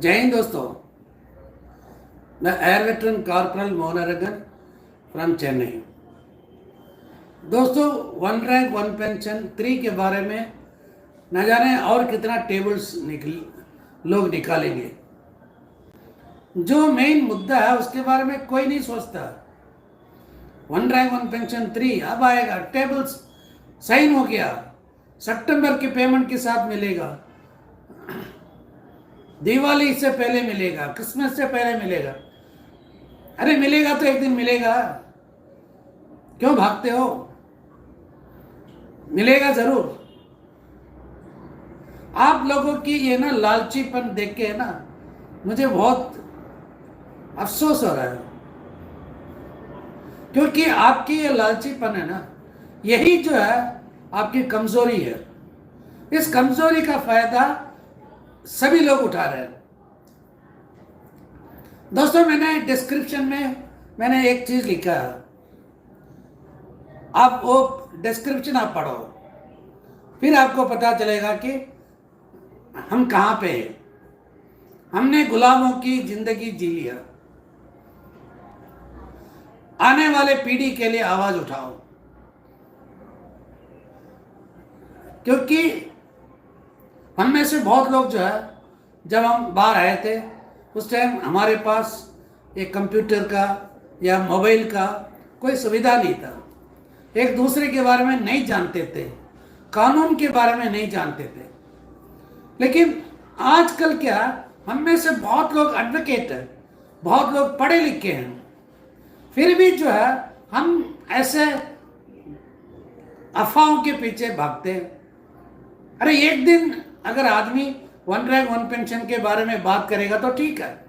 जय हिंद दोस्तों। मैं air veteran corporal Mohan from Chennai. दोस्तों, वन रैंक वन पेंशन 3 के बारे में न जाने और कितना टेबल्स लोग निकालेंगे। जो मेन मुद्दा है उसके बारे में कोई नहीं सोचता। वन रैंक वन पेंशन 3 अब आएगा, टेबल्स साइन हो गया, सितंबर की पेमेंट के साथ मिलेगा, दिवाली से पहले मिलेगा, क्रिसमस से पहले मिलेगा। अरे मिलेगा तो एक दिन मिलेगा, क्यों भागते हो? मिलेगा जरूर। आप लोगों की ये ना लालचीपन देख के ना मुझे बहुत अफसोस हो रहा है, क्योंकि आपकी ये लालचीपन है ना, यही जो है आपकी कमजोरी है। इस कमजोरी का फायदा सभी लोग उठा रहे हैं। दोस्तों, मैंने डिस्क्रिप्शन में मैंने एक चीज लिखा है, आप वो डिस्क्रिप्शन आप पढ़ो, फिर आपको पता चलेगा कि हम कहां पे हैं। हमने गुलामों की जिंदगी जी लिया। आने वाले पीढ़ी के लिए आवाज उठाओ, क्योंकि हम में से बहुत लोग जो है, जब हम बाहर आए थे उस टाइम हमारे पास एक कंप्यूटर का या मोबाइल का कोई सुविधा नहीं था। एक दूसरे के बारे में नहीं जानते थे, कानून के बारे में नहीं जानते थे। लेकिन आजकल क्या, हम में से बहुत लोग एडवोकेट हैं, बहुत लोग पढ़े लिखे हैं, फिर भी जो है हम ऐसे अफवाहों के पीछे भागते हैं। अरे एक दिन अगर आदमी वन रैंक वन पेंशन के बारे में बात करेगा तो ठीक है।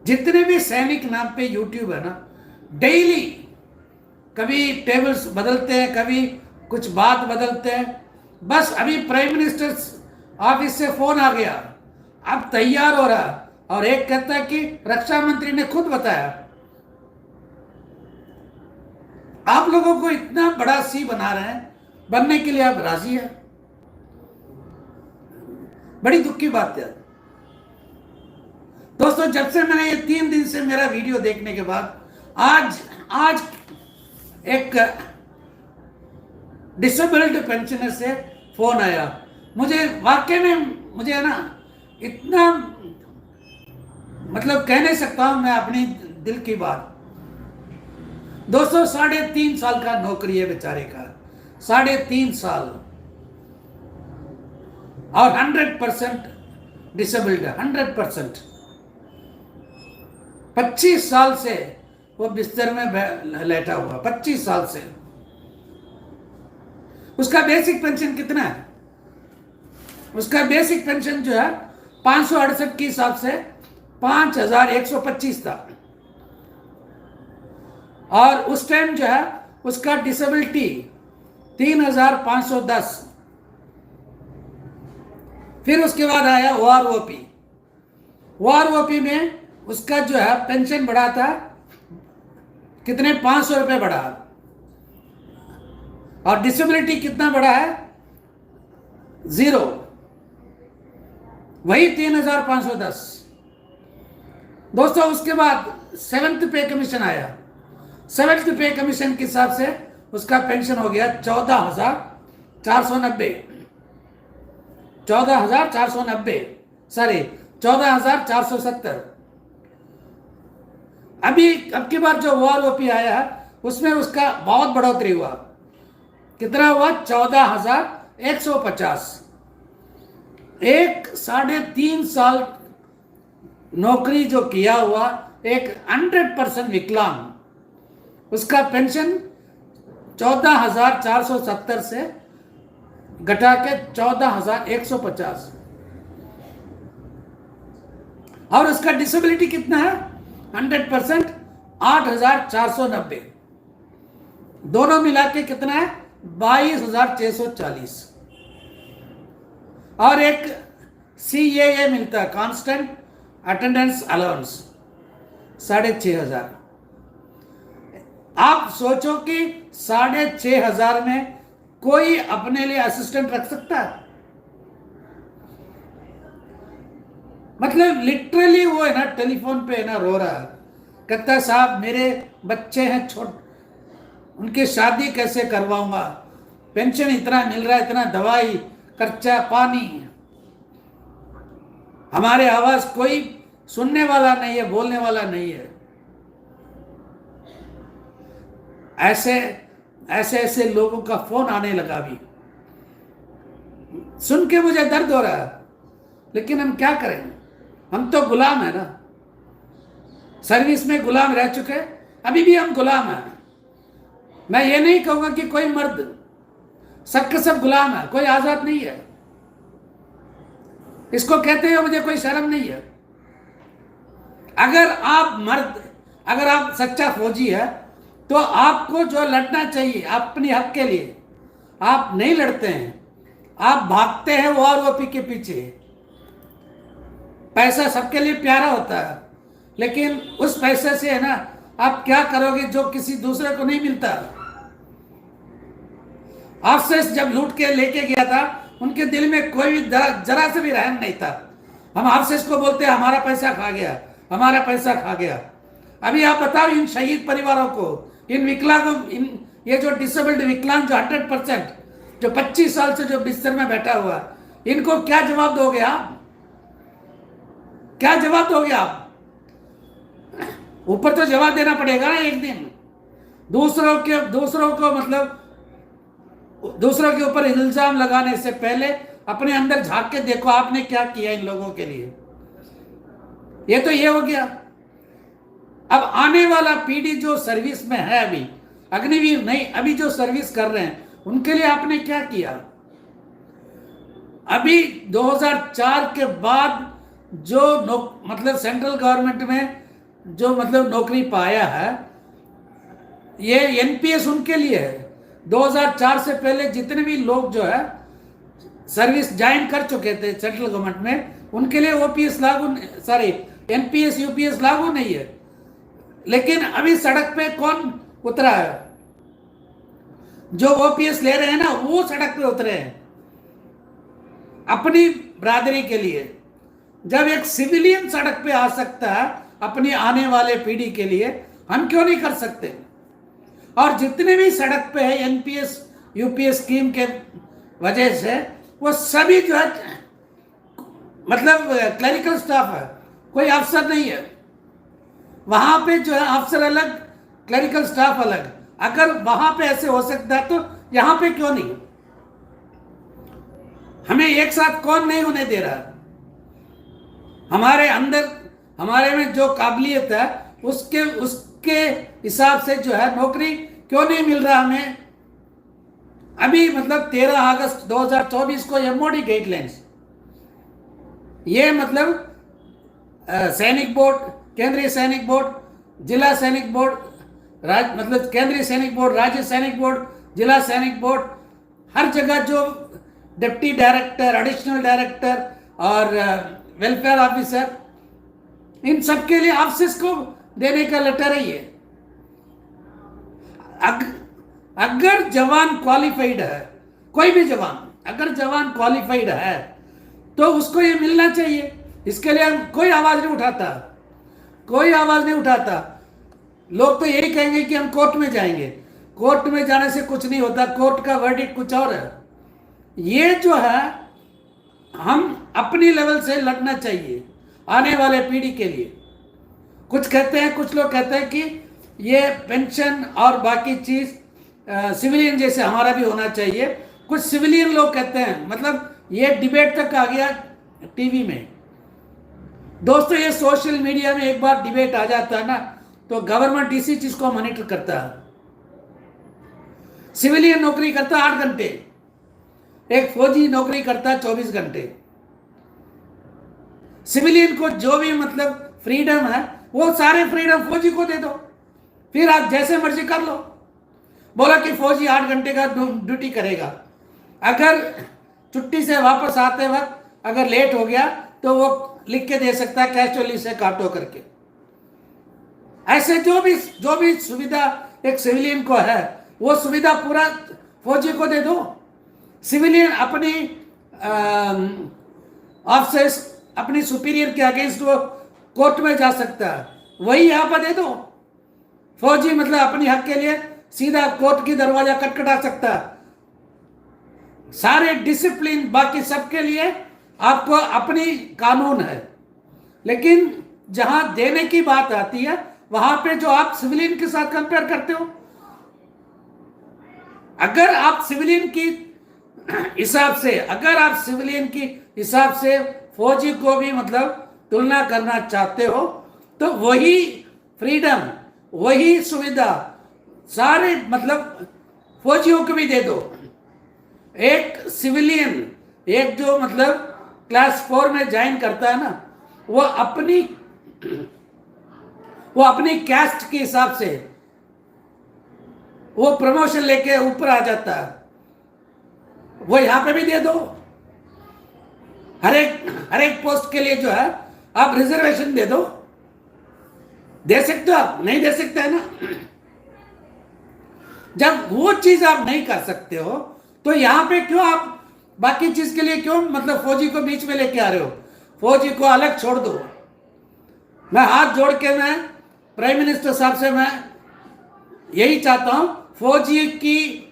जितने भी सैनिक नाम पे यूट्यूब है ना, डेली कभी टेबल्स बदलते हैं, कभी कुछ बात बदलते हैं। बस अभी प्राइम मिनिस्टर ऑफिस से फोन आ गया, अब तैयार हो रहा, और एक कहता है कि रक्षा मंत्री ने खुद बताया। आप लोगों को इतना बड़ा सी बना रहे हैं, बनने के लिए आप राजी हैं? बड़ी दुख की बात है दोस्तों। जब से मैंने ये 3 दिन से मेरा वीडियो देखने के बाद आज एक डिसेबल्ड पेंशनर से फोन आया। मुझे वाकई में मुझे ना इतना मतलब कह नहीं सकता हूं मैं अपनी दिल की बात। दोस्तों, 3.5 साल का नौकरी है बेचारे का, 3.5 साल, और 100% डिसेबल्ड है, 100%। 25 साल से वो बिस्तर में लेटा हुआ, 25 साल से। उसका बेसिक पेंशन कितना है? उसका बेसिक पेंशन जो है 568 के हिसाब से 5125 था, और उस टाइम जो है उसका डिसेबिलिटी 3510। फिर उसके बाद आया ओआरओपी में उसका जो है पेंशन बढ़ा था, कितने 500 रुपए बढ़ा, और डिसेबिलिटी कितना बढ़ा है? 0, वही 3510। दोस्तों, उसके बाद 7th पे कमीशन आया। 7th पे कमीशन के हिसाब से उसका पेंशन हो गया 14,490, 14,490, सॉरी 14,470। अब की बार जो ओआरओपी आया है उसमें उसका बहुत बढ़ोतरी हुआ। कितना हुआ? 14,150। एक 3.5 साल नौकरी जो किया हुआ एक 100% विकलांग, उसका पेंशन 14,470 से घटा के 14,150, और उसका डिसेबिलिटी कितना है? 100%, 8,490। दोनों मिला के कितना है? 22,640। और एक CAA मिलता है, कांस्टेंट अटेंडेंस अलाउंस, 6,500। आप सोचो कि 6,500 में कोई अपने लिए असिस्टेंट रख सकता है? मतलब लिटरली वो है ना टेलीफोन पे है ना रो रहा है, कहता है साहब मेरे बच्चे हैं उनकी शादी कैसे करवाऊंगा, पेंशन इतना मिल रहा है, इतना दवाई खर्चा पानी, हमारे आवाज कोई सुनने वाला नहीं है, बोलने वाला नहीं है। ऐसे ऐसे ऐसे लोगों का फोन आने लगा अभी, सुन के मुझे दर्द हो रहा है, लेकिन हम क्या करें, हम तो गुलाम है ना, सर्विस में गुलाम रह चुके, अभी भी हम गुलाम हैं। मैं ये नहीं कहूंगा कि कोई मर्द, सब के सब गुलाम है, कोई आजाद नहीं है। इसको कहते हैं मुझे कोई शर्म नहीं है। अगर आप मर्द, अगर आप सच्चा फौजी है तो आपको जो लड़ना चाहिए अपने हक के लिए, आप नहीं लड़ते हैं, आप भागते हैं वो और वो के पीछे। पैसा सबके लिए प्यारा होता है, लेकिन उस पैसे से है ना आप क्या करोगे जो किसी दूसरे को नहीं मिलता। आपसे जब लूट के लेके गया था, उनके दिल में कोई भी जरा से भी रहम नहीं था। हम आपसे इसको बोलते हैं हमारा पैसा खा गया, हमारा पैसा खा गया। अभी आप बताओ इन शहीद परिवारों को, इन विकलांगों, इन ये जो डिसेबल्ड विकलांग जो 100%, जो 25 साल से जो बिस्तर में बैठा हुआ, इनको क्या जवाब दोगे आप? क्या जवाब दोगे आप? ऊपर तो जवाब देना पड़ेगा ना एक दिन। दूसरों को मतलब दूसरों के ऊपर इल्जाम लगाने से पहले अपने अंदर झांक के देखो आपने क्या किया इन लोगों के लिए। ये तो ये हो गया। अब आने वाला पीढ़ी जो सर्विस में है, अभी अग्निवीर नहीं, अभी जो सर्विस कर रहे हैं, उनके लिए आपने क्या किया? अभी 2004 के बाद जो मतलब सेंट्रल गवर्नमेंट में जो मतलब नौकरी पाया है, ये एनपीएस उनके लिए है। 2004 से पहले जितने भी लोग जो है सर्विस ज्वाइन कर चुके थे सेंट्रल गवर्नमेंट में, उनके लिए ओपीएस लागू, सॉरी एनपीएस यूपीएस लागू नहीं है। लेकिन अभी सड़क पे कौन उतरा है? जो ओपीएस ले रहे हैं ना, वो सड़क पे उतरे हैं अपनी बरादरी के लिए। जब एक सिविलियन सड़क पे आ सकता है अपनी आने वाले पीढ़ी के लिए, हम क्यों नहीं कर सकते? और जितने भी सड़क पे है एनपीएस यूपीएस स्कीम के वजह से, वो सभी जो है मतलब क्लरिकल स्टाफ है, कोई अफसर नहीं है। वहां पे जो है अफसर अलग, क्लरिकल स्टाफ अलग। अगर वहां पे ऐसे हो सकता है तो यहां पे क्यों नहीं? हमें एक साथ कौन नहीं होने दे रहा? हमारे अंदर, हमारे में जो काबिलियत है उसके हिसाब से जो है नौकरी क्यों नहीं मिल रहा हमें? अभी मतलब 13 अगस्त 2024 को एमओडी गाइडलाइंस, ये मतलब सैनिक बोर्ड, केंद्रीय सैनिक बोर्ड, जिला सैनिक बोर्ड, मतलब केंद्रीय सैनिक बोर्ड, राज्य सैनिक बोर्ड, जिला सैनिक बोर्ड, हर जगह जो डिप्टी डायरेक्टर, एडिशनल डायरेक्टर और वेलफेयर ऑफिसर, इन सबके लिए ऑफिस को देने का लेटर है ये। अगर जवान क्वालिफाइड है, कोई भी जवान, अगर जवान क्वालिफाइड है तो उसको ये मिलना चाहिए। इसके लिए कोई आवाज नहीं उठाता, कोई आवाज नहीं उठाता। लोग तो यही कहेंगे कि हम कोर्ट में जाएंगे। कोर्ट में जाने से कुछ नहीं होता, कोर्ट का वर्डिक्ट कुछ और है। ये जो है हम अपनी लेवल से लड़ना चाहिए आने वाले पीढ़ी के लिए। कुछ कहते हैं, कुछ लोग कहते हैं कि ये पेंशन और बाकी चीज सिविलियन जैसे हमारा भी होना चाहिए। कुछ सिविलियन लोग कहते हैं, मतलब ये डिबेट तक आ गया टीवी में। दोस्तों, ये सोशल मीडिया में एक बार डिबेट आ जाता है ना, तो गवर्नमेंट इसी चीज को मॉनिटर करता है। सिविलियन नौकरी करता है 8 घंटे, एक फौजी नौकरी करता है 24 घंटे। सिविलियन को जो भी मतलब फ्रीडम है, वो सारे फ्रीडम फौजी को दे दो, फिर आप जैसे मर्जी कर लो। बोला कि फौजी 8 घंटे का ड्यूटी करेगा, अगर छुट्टी से वापस आते वक्त अगर लेट हो गया तो वो लिख के दे सकता है कैजुअली से काटो करके। ऐसे जो भी सुविधा एक सिविलियन को है, वो सुविधा पूरा फौजी को दे दो। सिविलियन अपनी ऑफिस अपनी सुपीरियर के अगेंस्ट वो कोर्ट में जा सकता है, वही यहाँ पर दे दो। फौजी मतलब अपनी हक के लिए सीधा कोर्ट की दरवाजा खटखटा सकता है। सारे डिसिप्लिन बाकी सबके लिए आपको अपनी कानून है, लेकिन जहां देने की बात आती है वहां पे जो आप सिविलियन के साथ कंपेयर करते हो, अगर आप सिविलियन की हिसाब से, अगर आप सिविलियन की हिसाब से फौजी को भी मतलब तुलना करना चाहते हो, तो वही फ्रीडम, वही सुविधा सारे मतलब फौजियों को भी दे दो। एक सिविलियन, एक जो मतलब क्लास 4 में ज्वाइन करता है ना, वो अपनी कैस्ट के हिसाब से वो प्रमोशन लेके ऊपर आ जाता है, वो यहां पे भी दे दो। हर एक पोस्ट के लिए जो है आप रिजर्वेशन दे दो। दे सकते हो आप? नहीं दे सकते है ना। जब वो चीज आप नहीं कर सकते हो तो यहां पे क्यों आप बाकी चीज के लिए क्यों मतलब फौजी को बीच में लेके आ रहे हो? फौजी को अलग छोड़ दो। मैं हाथ जोड़ के मैं प्राइम मिनिस्टर साहब से मैं यही चाहता हूं, फौजी की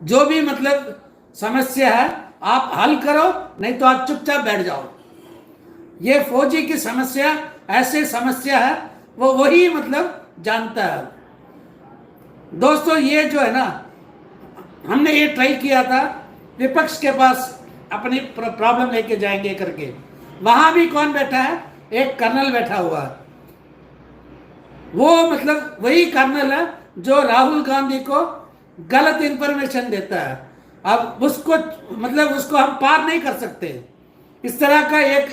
जो भी मतलब समस्या है आप हल करो, नहीं तो आप चुपचाप बैठ जाओ। ये फौजी की समस्या ऐसे समस्या है वो वही मतलब जानता है। दोस्तों ये जो है ना, हमने ये ट्राई किया था विपक्ष के पास अपनी प्रॉब्लम लेके जाएंगे करके, वहां भी कौन बैठा है? एक कर्नल बैठा हुआ है। वो मतलब वही कर्नल है जो राहुल गांधी को गलत इंफॉर्मेशन देता है। अब उसको मतलब उसको हम पार नहीं कर सकते। इस तरह का एक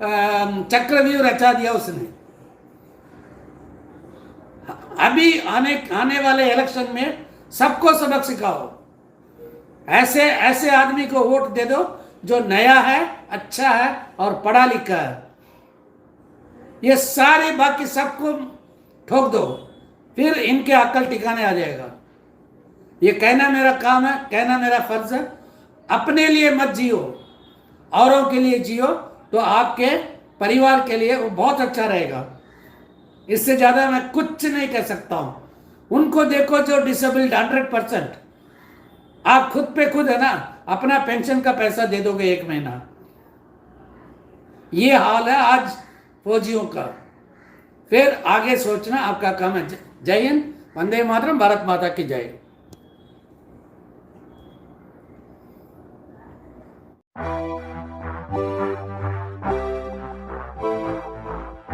चक्रव्यूह रचा दिया उसने। अभी आने वाले इलेक्शन में सबको सबक सिखाओ। ऐसे आदमी को वोट दे दो जो नया है, अच्छा है और पढ़ा लिखा है। ये सारे बाकी सबको ठोक दो, फिर इनके अकल ठिकाने आ जाएगा। ये कहना मेरा काम है, कहना मेरा फर्ज है। अपने लिए मत जियो, औरों के लिए जियो, तो आपके परिवार के लिए वो बहुत अच्छा रहेगा। इससे ज्यादा मैं कुछ नहीं कह सकता हूं। उनको देखो जो डिसेबल्ड 100%, आप खुद पे खुद है ना अपना पेंशन का पैसा दे दोगे 1 महीना। ये हाल है आज फौजियों का। फिर आगे सोचना आपका काम है। जय हिंद, वंदे मातरम, भारत माता की जय।